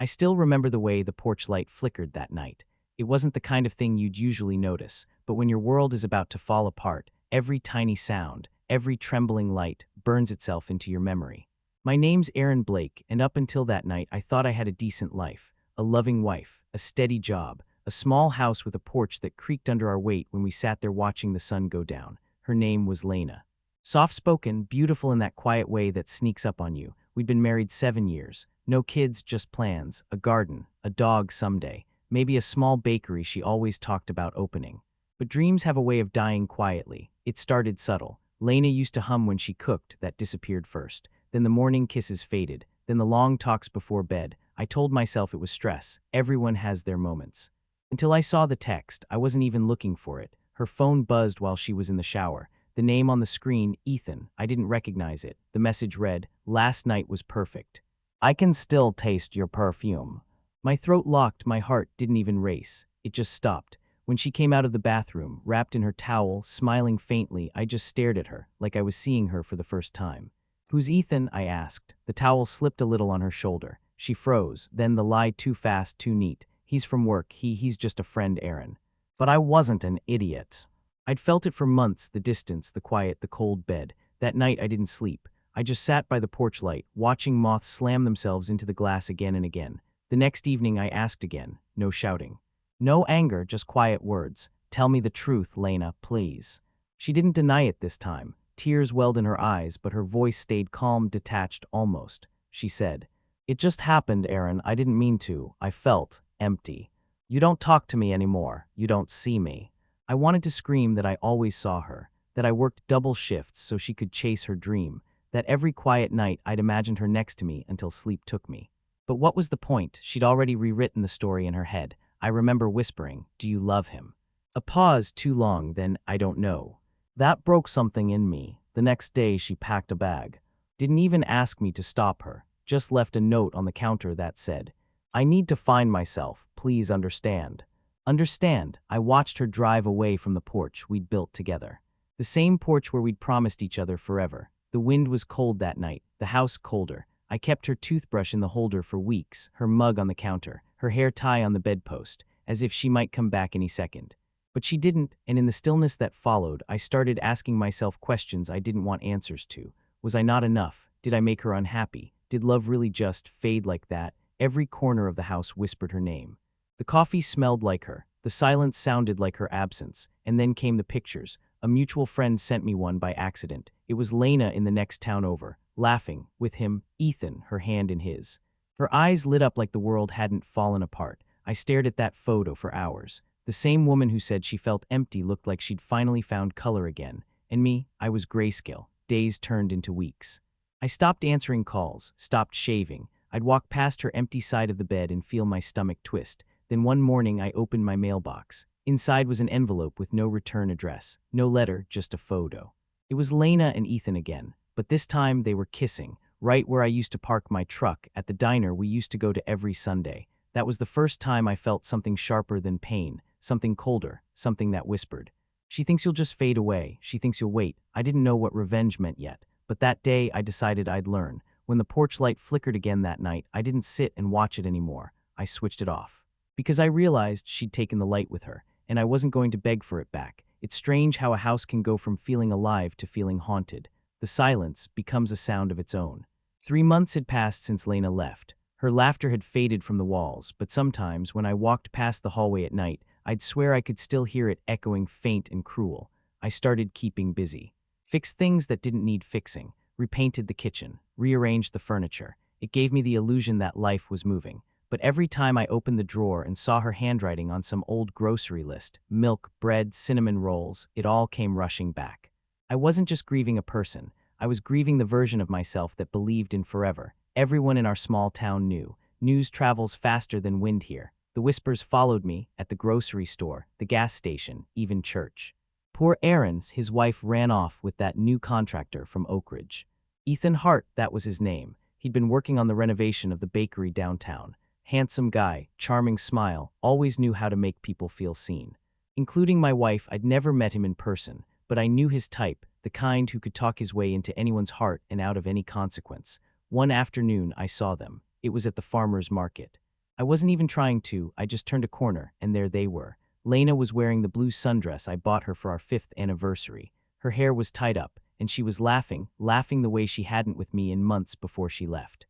I still remember the way the porch light flickered that night. It wasn't the kind of thing you'd usually notice, but when your world is about to fall apart, every tiny sound, every trembling light burns itself into your memory. My name's Aaron Blake, and up until that night I thought I had a decent life, a loving wife, a steady job, a small house with a porch that creaked under our weight when we sat there watching the sun go down. Her name was Lena. Soft-spoken, beautiful in that quiet way that sneaks up on you. We'd been married 7 years. No kids, just plans, a garden, a dog someday, maybe a small bakery she always talked about opening. But dreams have a way of dying quietly. It started subtle. Lena used to hum when she cooked, that disappeared first. Then the morning kisses faded. Then the long talks before bed. I told myself it was stress. Everyone has their moments. Until I saw the text, I wasn't even looking for it. Her phone buzzed while she was in the shower. The name on the screen, Ethan. I didn't recognize it. The message read, "Last night was perfect. I can still taste your perfume." My throat locked, my heart didn't even race. It just stopped. When she came out of the bathroom, wrapped in her towel, smiling faintly, I just stared at her, like I was seeing her for the first time. "Who's Ethan?" I asked. The towel slipped a little on her shoulder. She froze, then the lie too fast, too neat. "He's from work. He's just a friend, Aaron." But I wasn't an idiot. I'd felt it for months, the distance, the quiet, the cold bed. That night I didn't sleep. I just sat by the porch light, watching moths slam themselves into the glass again and again. The next evening I asked again, no shouting. No anger, just quiet words. "Tell me the truth, Lena, please." She didn't deny it this time. Tears welled in her eyes, but her voice stayed calm, detached, almost. She said, "It just happened, Aaron. I didn't mean to. I felt empty. You don't talk to me anymore. You don't see me." I wanted to scream that I always saw her, that I worked double shifts so she could chase her dream, that every quiet night I'd imagined her next to me until sleep took me. But what was the point? She'd already rewritten the story in her head. I remember whispering, "Do you love him?" A pause too long, then "I don't know." That broke something in me. The next day she packed a bag. Didn't even ask me to stop her, just left a note on the counter that said, "I need to find myself. Please understand." Understand. I watched her drive away from the porch we'd built together. The same porch where we'd promised each other forever. The wind was cold that night, the house colder. I kept her toothbrush in the holder for weeks, her mug on the counter, her hair tie on the bedpost, as if she might come back any second. But she didn't, and in the stillness that followed, I started asking myself questions I didn't want answers to. Was I not enough? Did I make her unhappy? Did love really just fade like that? Every corner of the house whispered her name. The coffee smelled like her. The silence sounded like her absence. And then came the pictures. A mutual friend sent me one by accident. It was Lena in the next town over, laughing, with him, Ethan, her hand in his. Her eyes lit up like the world hadn't fallen apart. I stared at that photo for hours. The same woman who said she felt empty looked like she'd finally found color again. And me, I was grayscale. Days turned into weeks. I stopped answering calls, stopped shaving. I'd walk past her empty side of the bed and feel my stomach twist. Then one morning I opened my mailbox. Inside was an envelope with no return address, no letter, just a photo. It was Lena and Ethan again, but this time they were kissing, right where I used to park my truck, at the diner we used to go to every Sunday. That was the first time I felt something sharper than pain, something colder, something that whispered, "She thinks you'll just fade away. She thinks you'll wait." I didn't know what revenge meant yet, but that day I decided I'd learn. When the porch light flickered again that night, I didn't sit and watch it anymore. I switched it off. Because I realized she'd taken the light with her, and I wasn't going to beg for it back. It's strange how a house can go from feeling alive to feeling haunted. The silence becomes a sound of its own. 3 months had passed since Lena left. Her laughter had faded from the walls, but sometimes, when I walked past the hallway at night, I'd swear I could still hear it echoing faint and cruel. I started keeping busy. Fixed things that didn't need fixing. Repainted the kitchen. Rearranged the furniture. It gave me the illusion that life was moving. But every time I opened the drawer and saw her handwriting on some old grocery list, milk, bread, cinnamon rolls, it all came rushing back. I wasn't just grieving a person. I was grieving the version of myself that believed in forever. Everyone in our small town knew. News travels faster than wind here. The whispers followed me at the grocery store, the gas station, even church. Poor Aaron's, his wife ran off with that new contractor from Oak Ridge. Ethan Hart, that was his name. He'd been working on the renovation of the bakery downtown. Handsome guy, charming smile, always knew how to make people feel seen. Including my wife, I'd never met him in person, but I knew his type, the kind who could talk his way into anyone's heart and out of any consequence. One afternoon, I saw them. It was at the farmer's market. I wasn't even trying to, I just turned a corner, and there they were. Lena was wearing the blue sundress I bought her for our 5th anniversary. Her hair was tied up, and she was laughing the way she hadn't with me in months before she left.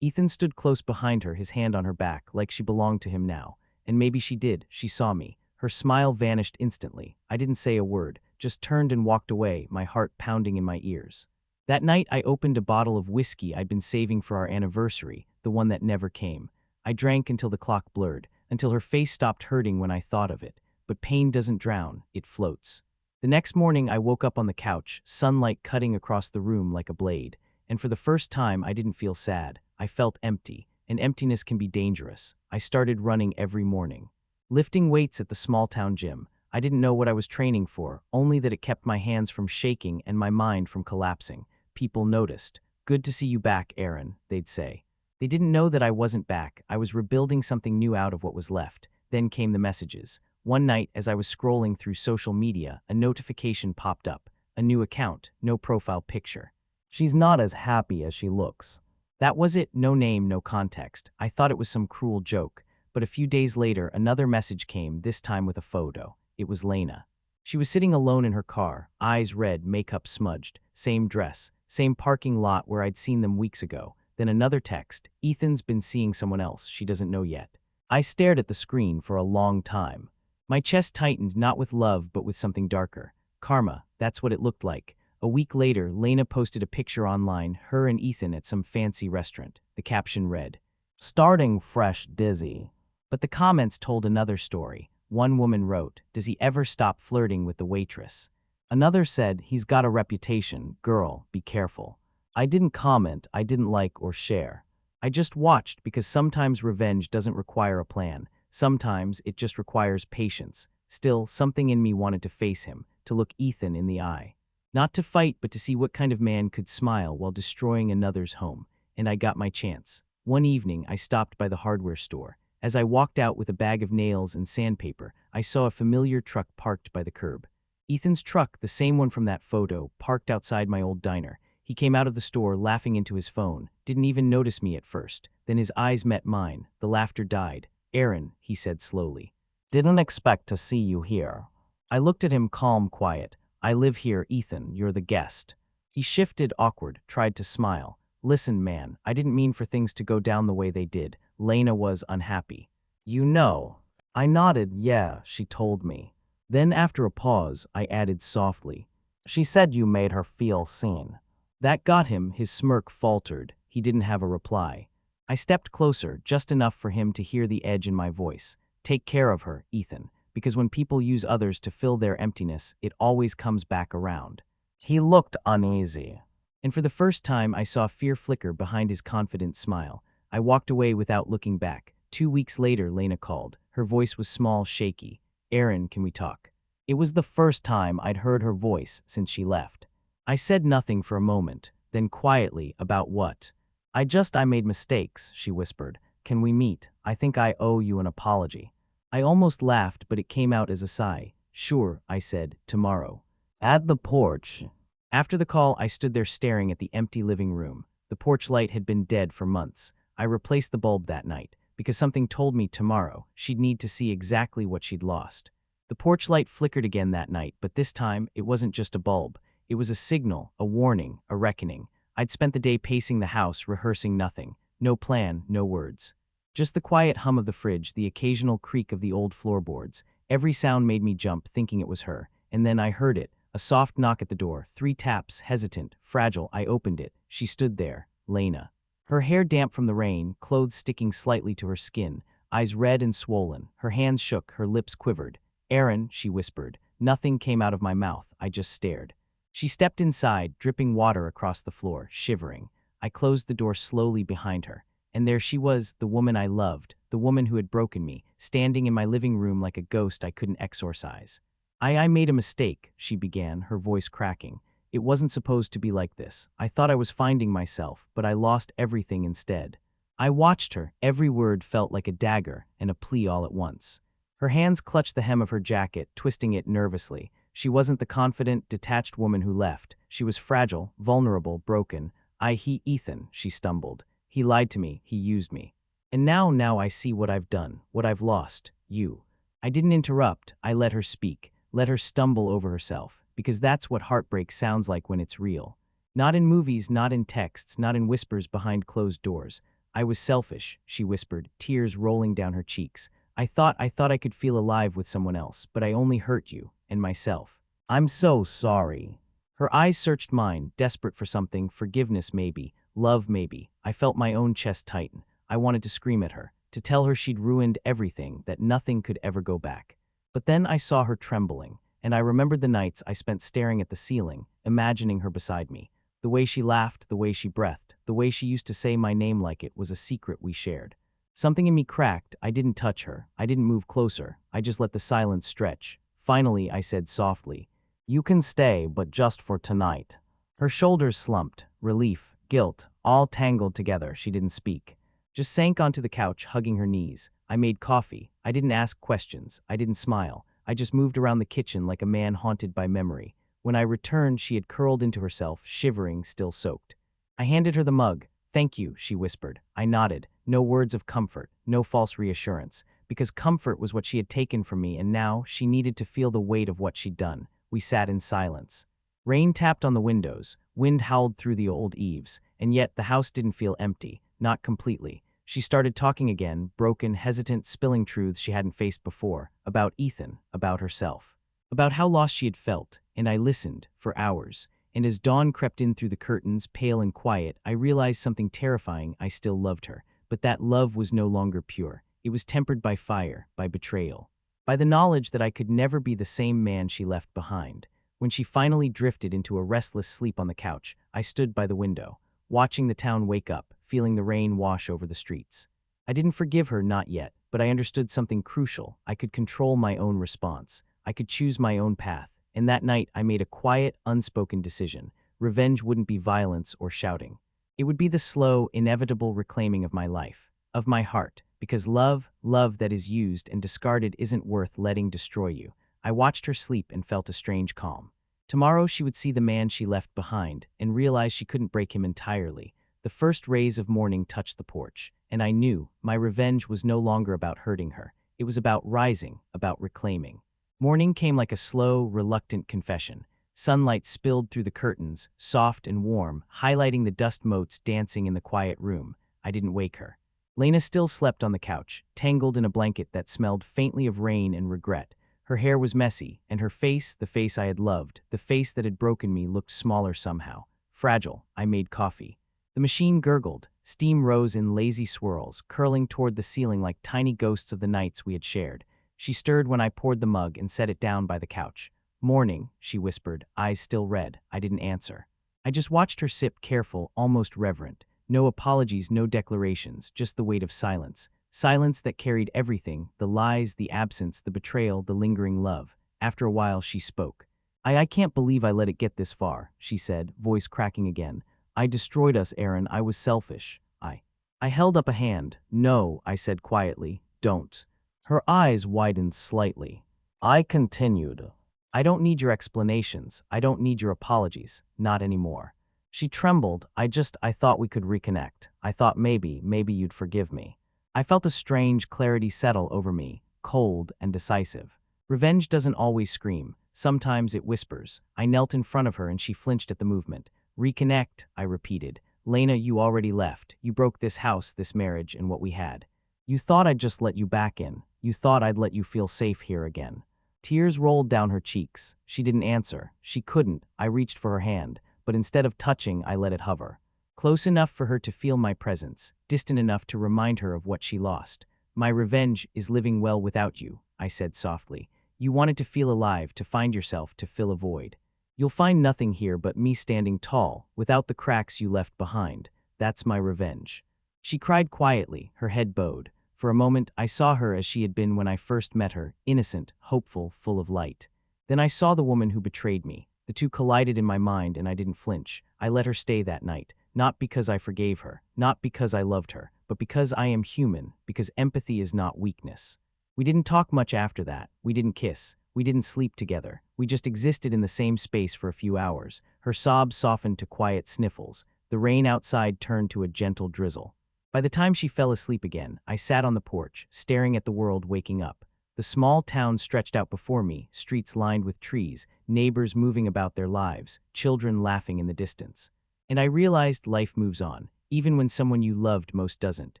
Ethan stood close behind her, his hand on her back, like she belonged to him now. And maybe she did, she saw me. Her smile vanished instantly. I didn't say a word, just turned and walked away, my heart pounding in my ears. That night I opened a bottle of whiskey I'd been saving for our anniversary, the one that never came. I drank until the clock blurred, until her face stopped hurting when I thought of it. But pain doesn't drown, it floats. The next morning I woke up on the couch, sunlight cutting across the room like a blade. And for the first time I didn't feel sad. I felt empty, and emptiness can be dangerous. I started running every morning. Lifting weights at the small-town gym. I didn't know what I was training for, only that it kept my hands from shaking and my mind from collapsing. People noticed. "Good to see you back, Aaron," they'd say. They didn't know that I wasn't back. I was rebuilding something new out of what was left. Then came the messages. One night, as I was scrolling through social media, a notification popped up. A new account, no profile picture. "She's not as happy as she looks." That was it, no name, no context. I thought it was some cruel joke. But a few days later, another message came, this time with a photo. It was Lena. She was sitting alone in her car, eyes red, makeup smudged, same dress, same parking lot where I'd seen them weeks ago. Then another text, "Ethan's been seeing someone else she doesn't know yet." I stared at the screen for a long time. My chest tightened, not with love, but with something darker. Karma, that's what it looked like. A week later, Lena posted a picture online, her and Ethan at some fancy restaurant. The caption read, "Starting fresh dizzy." But the comments told another story. One woman wrote, "Does he ever stop flirting with the waitress?" Another said, "He's got a reputation, girl, be careful." I didn't comment, I didn't like or share. I just watched because sometimes revenge doesn't require a plan. Sometimes it just requires patience. Still, something in me wanted to face him, to look Ethan in the eye. Not to fight, but to see what kind of man could smile while destroying another's home. And I got my chance. One evening, I stopped by the hardware store. As I walked out with a bag of nails and sandpaper, I saw a familiar truck parked by the curb. Ethan's truck, the same one from that photo, parked outside my old diner. He came out of the store laughing into his phone, didn't even notice me at first. Then his eyes met mine. The laughter died. "Aaron," he said slowly. "Didn't expect to see you here." I looked at him, calm, quiet. "I live here, Ethan, you're the guest." He shifted, awkward, tried to smile. "Listen, man, I didn't mean for things to go down the way they did. Lena was unhappy." "You know?" I nodded. "Yeah, she told me." Then after a pause, I added softly, "She said you made her feel seen." That got him, his smirk faltered. He didn't have a reply. I stepped closer, just enough for him to hear the edge in my voice. "Take care of her, Ethan. Because when people use others to fill their emptiness, it always comes back around." He looked uneasy. And for the first time, I saw fear flicker behind his confident smile. I walked away without looking back. 2 weeks later, Lena called. Her voice was small, shaky. "Aaron, can we talk?" It was the first time I'd heard her voice since she left. I said nothing for a moment, then quietly, "About what?" I made mistakes," she whispered. "Can we meet? I think I owe you an apology." I almost laughed, but it came out as a sigh. "Sure," I said, "tomorrow." "At the porch." After the call, I stood there staring at the empty living room. The porch light had been dead for months. I replaced the bulb that night, because something told me tomorrow she'd need to see exactly what she'd lost. The porch light flickered again that night, but this time it wasn't just a bulb. It was a signal, a warning, a reckoning. I'd spent the day pacing the house, rehearsing nothing. No plan, no words. Just the quiet hum of the fridge, the occasional creak of the old floorboards. Every sound made me jump, thinking it was her. And then I heard it, a soft knock at the door, 3 taps, hesitant, fragile. I opened it. She stood there, Lena. Her hair damp from the rain, clothes sticking slightly to her skin, eyes red and swollen. Her hands shook, her lips quivered. "Aaron," she whispered. Nothing came out of my mouth. I just stared. She stepped inside, dripping water across the floor, shivering. I closed the door slowly behind her. And there she was, the woman I loved, the woman who had broken me, standing in my living room like a ghost I couldn't exorcise. I made a mistake," she began, her voice cracking. "It wasn't supposed to be like this. I thought I was finding myself, but I lost everything instead." I watched her. Every word felt like a dagger and a plea all at once. Her hands clutched the hem of her jacket, twisting it nervously. She wasn't the confident, detached woman who left. She was fragile, vulnerable, broken. Ethan," she stumbled. "He lied to me. He used me." And now I see what I've done, what I've lost, you. I didn't interrupt, I let her speak, let her stumble over herself, because that's what heartbreak sounds like when it's real. Not in movies, not in texts, not in whispers behind closed doors. I was selfish, she whispered, tears rolling down her cheeks. I thought I could feel alive with someone else, but I only hurt you, and myself. I'm so sorry. Her eyes searched mine, desperate for something, forgiveness maybe, love maybe. I felt my own chest tighten. I wanted to scream at her, to tell her she'd ruined everything, that nothing could ever go back. But then I saw her trembling, and I remembered the nights I spent staring at the ceiling, imagining her beside me. The way she laughed, the way she breathed, the way she used to say my name like it was a secret we shared. Something in me cracked. I didn't touch her. I didn't move closer. I just let the silence stretch. Finally, I said softly, "You can stay, but just for tonight." Her shoulders slumped. Relief, guilt, all tangled together. She didn't speak. Just sank onto the couch, hugging her knees. I made coffee. I didn't ask questions. I didn't smile. I just moved around the kitchen like a man haunted by memory. When I returned, she had curled into herself, shivering, still soaked. I handed her the mug. "Thank you," she whispered. I nodded. No words of comfort, no false reassurance, because comfort was what she had taken from me, and now she needed to feel the weight of what she'd done. We sat in silence. Rain tapped on the windows, wind howled through the old eaves, and yet the house didn't feel empty, not completely. She started talking again, broken, hesitant, spilling truths she hadn't faced before, about Ethan, about herself, about how lost she had felt, and I listened, for hours. And as dawn crept in through the curtains, pale and quiet, I realized something terrifying. I still loved her, but that love was no longer pure. It was tempered by fire, by betrayal, by the knowledge that I could never be the same man she left behind. When she finally drifted into a restless sleep on the couch, I stood by the window, watching the town wake up, feeling the rain wash over the streets. I didn't forgive her, not yet, but I understood something crucial. I could control my own response. I could choose my own path. And that night, I made a quiet, unspoken decision. Revenge wouldn't be violence or shouting. It would be the slow, inevitable reclaiming of my life, of my heart, because love that is used and discarded isn't worth letting destroy you. I watched her sleep and felt a strange calm. Tomorrow she would see the man she left behind and realize she couldn't break him entirely. The first rays of morning touched the porch, and I knew my revenge was no longer about hurting her. It was about rising, about reclaiming. Morning came like a slow, reluctant confession. Sunlight spilled through the curtains, soft and warm, highlighting the dust motes dancing in the quiet room. I didn't wake her. Lena still slept on the couch, tangled in a blanket that smelled faintly of rain and regret. Her hair was messy, and her face, the face I had loved, the face that had broken me, looked smaller somehow. Fragile. I made coffee. The machine gurgled. Steam rose in lazy swirls, curling toward the ceiling like tiny ghosts of the nights we had shared. She stirred when I poured the mug and set it down by the couch. "Morning," she whispered, eyes still red. I didn't answer. I just watched her sip, careful, almost reverent. No apologies, no declarations, just the weight of silence. Silence that carried everything, the lies, the absence, the betrayal, the lingering love. After a while, she spoke. I can't believe I let it get this far," she said, voice cracking again. "I destroyed us, Aaron. I was selfish. I held up a hand. "No," I said quietly, "don't." Her eyes widened slightly. I continued. "I don't need your explanations. I don't need your apologies. Not anymore." She trembled. I thought we could reconnect. I thought maybe you'd forgive me." I felt a strange clarity settle over me, cold and decisive. Revenge doesn't always scream. Sometimes it whispers. I knelt in front of her and she flinched at the movement. "Reconnect," I repeated. "Lena, you already left. You broke this house, this marriage, and what we had. You thought I'd just let you back in. You thought I'd let you feel safe here again." Tears rolled down her cheeks. She didn't answer. She couldn't. I reached for her hand, but instead of touching, I let it hover. Close enough for her to feel my presence, distant enough to remind her of what she lost. "My revenge is living well without you," I said softly. "You wanted to feel alive, to find yourself, to fill a void. You'll find nothing here but me standing tall, without the cracks you left behind. That's my revenge." She cried quietly, her head bowed. For a moment, I saw her as she had been when I first met her, innocent, hopeful, full of light. Then I saw the woman who betrayed me. The two collided in my mind and I didn't flinch. I let her stay that night, not because I forgave her, not because I loved her, but because I am human, because empathy is not weakness. We didn't talk much after that. We didn't kiss. We didn't sleep together. We just existed in the same space for a few hours. Her sobs softened to quiet sniffles. The rain outside turned to a gentle drizzle. By the time she fell asleep again, I sat on the porch, staring at the world waking up. The small town stretched out before me, streets lined with trees, neighbors moving about their lives, children laughing in the distance. And I realized life moves on, even when someone you loved most doesn't.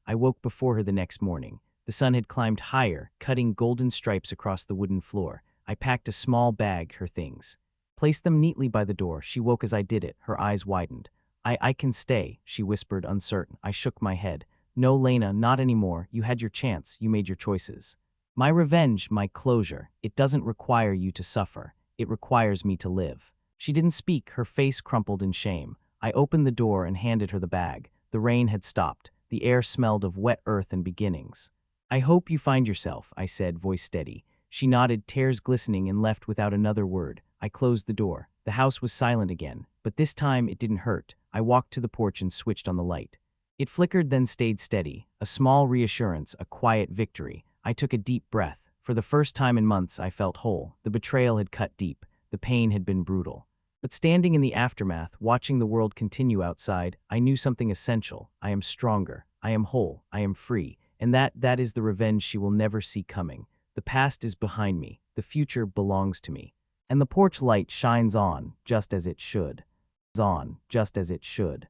I woke before her the next morning. The sun had climbed higher, cutting golden stripes across the wooden floor. I packed a small bag, her things. Placed them neatly by the door. She woke as I did it, her eyes widened. I can stay, she whispered, uncertain. I shook my head. No, Lena, not anymore. You had your chance. You made your choices. My revenge, my closure. It doesn't require you to suffer. It requires me to live. She didn't speak, her face crumpled in shame. I opened the door and handed her the bag. The rain had stopped. The air smelled of wet earth and beginnings. I hope you find yourself, I said, voice steady. She nodded, tears glistening, and left without another word. I closed the door. The house was silent again, but this time it didn't hurt. I walked to the porch and switched on the light. It flickered, then stayed steady. A small reassurance, a quiet victory. I took a deep breath. For the first time in months, I felt whole. The betrayal had cut deep. The pain had been brutal. But standing in the aftermath, watching the world continue outside, I knew something essential. I am stronger. I am whole. I am free. And that is the revenge she will never see coming. The past is behind me. The future belongs to me. And the porch light shines on, just as it should. On, just as it should.